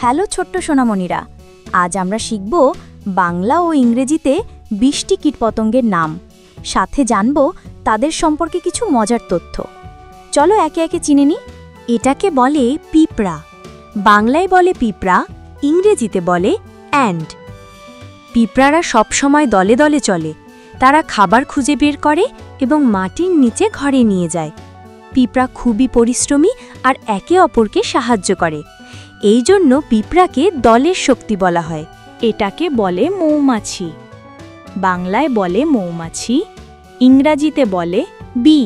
Hello ছোট্ট সোনামণিরা, আজ আমরা শিখব বাংলা ও ইংরেজিতে ২০টি কীটপতঙ্গের নাম, সাথে জানব তাদের সম্পর্কে কিছু মজার তথ্য। চলো একে একে চিনে নিই। এটাকে বলে পিঁপড়া। বাংলায় বলে পিঁপড়া, ইংরেজিতে বলে অ্যান্ট। পিঁপড়ারা সবসময় দলে দলে চলে। তারা খাবার খুঁজে বের করে এবং মাটির নিচে ঘরে নিয়ে যায়। পিঁপড়া খুবই পরিশ্রমী আর একে অপরকে সাহায্য করে। এই জন্য পিঁপড়াকে দলের শক্তি বলা হয়। এটাকে বলে মৌমাছি। বাংলায় বলে মৌমাছি, ইংরাজিতে বলে বি।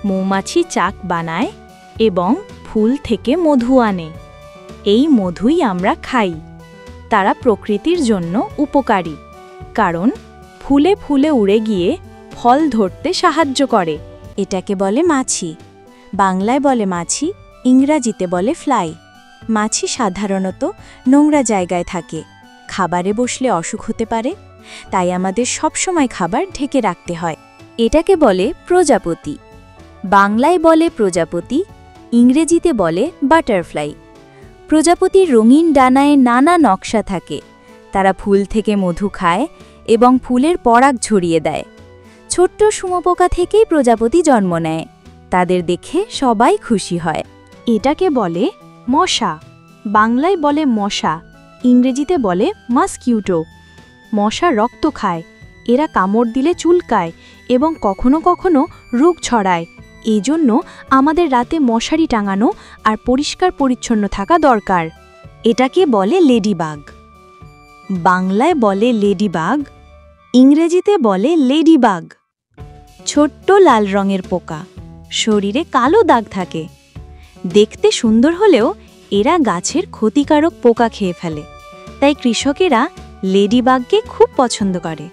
মৌমাছি চাক বানায় এবং ফুল থেকে মধু আনে। এই মধুই আমরা খাই। তারা প্রকৃতির জন্য উপকারী, কারণ ফুলে ফুলে উড়ে গিয়ে ফল ধরতে সাহায্য করে। এটাকে বলে মাছি। বাংলায় বলে মাছি, ইংরাজিতে বলে ফ্লাই। মাছি সাধারণত নোংরা জায়গায় থাকে। খাবারে বসলে অসুখ হতে পারে, তাই আমাদের সবসময় খাবার ঢেকে রাখতে হয়। এটাকে বলে প্রজাপতি। বাংলায় বলে প্রজাপতি, ইংরেজিতে বলে বাটারফ্লাই। প্রজাপতির রঙিন ডানায় নানা নকশা থাকে। তারা ফুল থেকে মধু খায় এবং ফুলের পরাগ ছড়িয়ে দেয়। ছোট্ট শুঁয়োপোকা থেকেই প্রজাপতি জন্ম নেয়। তাদের দেখে সবাই খুশি হয়। এটাকে বলে মশা। বাংলায় বলে মশা, ইংরেজিতে বলে মাসকিউটো। মশা রক্ত খায়। এরা কামড় দিলে চুলকায় এবং কখনো কখনো রোগ ছড়ায়। এই জন্য আমাদের রাতে মশারি টাঙানো আর পরিষ্কার পরিচ্ছন্ন থাকা দরকার। এটাকে বলে লেডিবাগ। বাংলায় বলে লেডিবাগ, ইংরেজিতে বলে লেডিবাগ। ছোট্ট লাল রঙের পোকা, শরীরে কালো দাগ থাকে। দেখতে সুন্দর হলেও এরা গাছের ক্ষতিকারক পোকা খেয়ে ফেলে, তাই কৃষকেরা লেডিবাগকে খুব পছন্দ করে।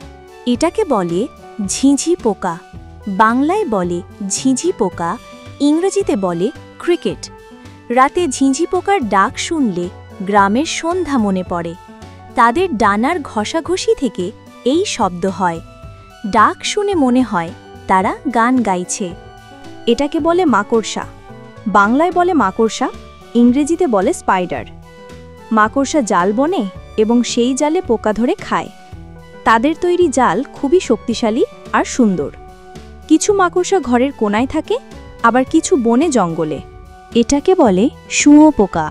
এটাকে বলে ঝিঁঝি পোকা। বাংলায় বলে ঝিঁঝি পোকা, ইংরেজিতে বলে ক্রিকেট। রাতে ঝিঁঝি পোকার ডাক শুনলে গ্রামের সন্ধ্যা মনে পড়ে। তাদের ডানার ঘষাঘষি থেকে এই শব্দ হয়। ডাক শুনে মনে হয় তারা গান গাইছে। এটাকে বলে মাকড়সা। বাংলায় বলে মাকড়সা, ইংরেজিতে বলে স্পাইডার। মাকড়সা জাল বনে এবং সেই জালে পোকা ধরে খায়। তাদের তৈরি জাল খুবই শক্তিশালী আর সুন্দর। কিছু মাকড়সা ঘরের কোনায় থাকে, আবার কিছু বনে জঙ্গলে। এটাকে বলে শুঁয়োপোকা।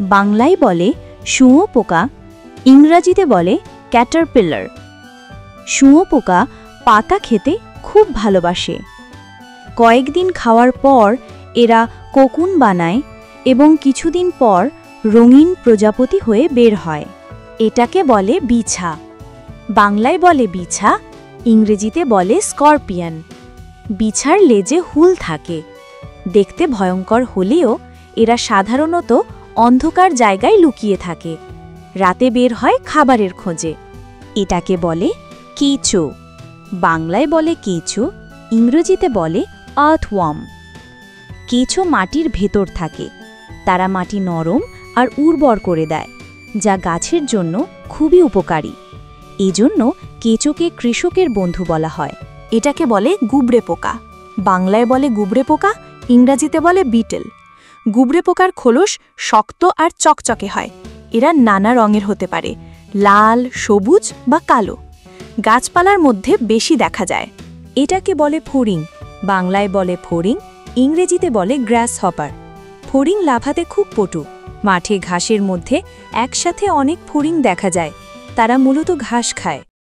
বাংলায় বলে শুঁয়োপোকা, ইংরাজিতে বলে ক্যাটারপিলার। শুঁয়োপোকা পাতা খেতে খুব ভালোবাসে। কয়েকদিন খাওয়ার পর এরা কোকুন বানায় এবং কিছুদিন পর রঙিন প্রজাপতি হয়ে বের হয়। এটাকে বলে বিছা। বাংলায় বলে বিছা, ইংরেজিতে বলে স্করপিয়ন। বিছার লেজে হুল থাকে। দেখতে ভয়ঙ্কর হলেও এরা সাধারণত অন্ধকার জায়গায় লুকিয়ে থাকে। রাতে বের হয় খাবারের খোঁজে। এটাকে বলে কেঁচো। বাংলায় বলে কেঁচো, ইংরেজিতে বলে আর্থওয়ার্ম। কেঁচো মাটির ভেতর থাকে। তারা মাটি নরম আর উর্বর করে দেয়, যা গাছের জন্য খুবই উপকারী। এজন্য কেঁচোকে কৃষকের বন্ধু বলা হয়। এটাকে বলে গুবরে পোকা। বাংলায় বলে গুবরে পোকা, ইংরাজিতে বলে বিটেল। গুবরে পোকার খোলস শক্ত আর চকচকে হয়। এরা নানা রঙের হতে পারে, লাল, সবুজ বা কালো। গাছপালার মধ্যে বেশি দেখা যায়। এটাকে বলে ফড়িং। বাংলায় বলে ফড়িং, ইংরেজিতে বলে গ্রাস হপার। ফড়িং লাফাতে খুব পটু। মাঠে ঘাসের মধ্যে একসাথে অনেক ফড়িং দেখা যায়। তারা মূলত ঘাস খায়।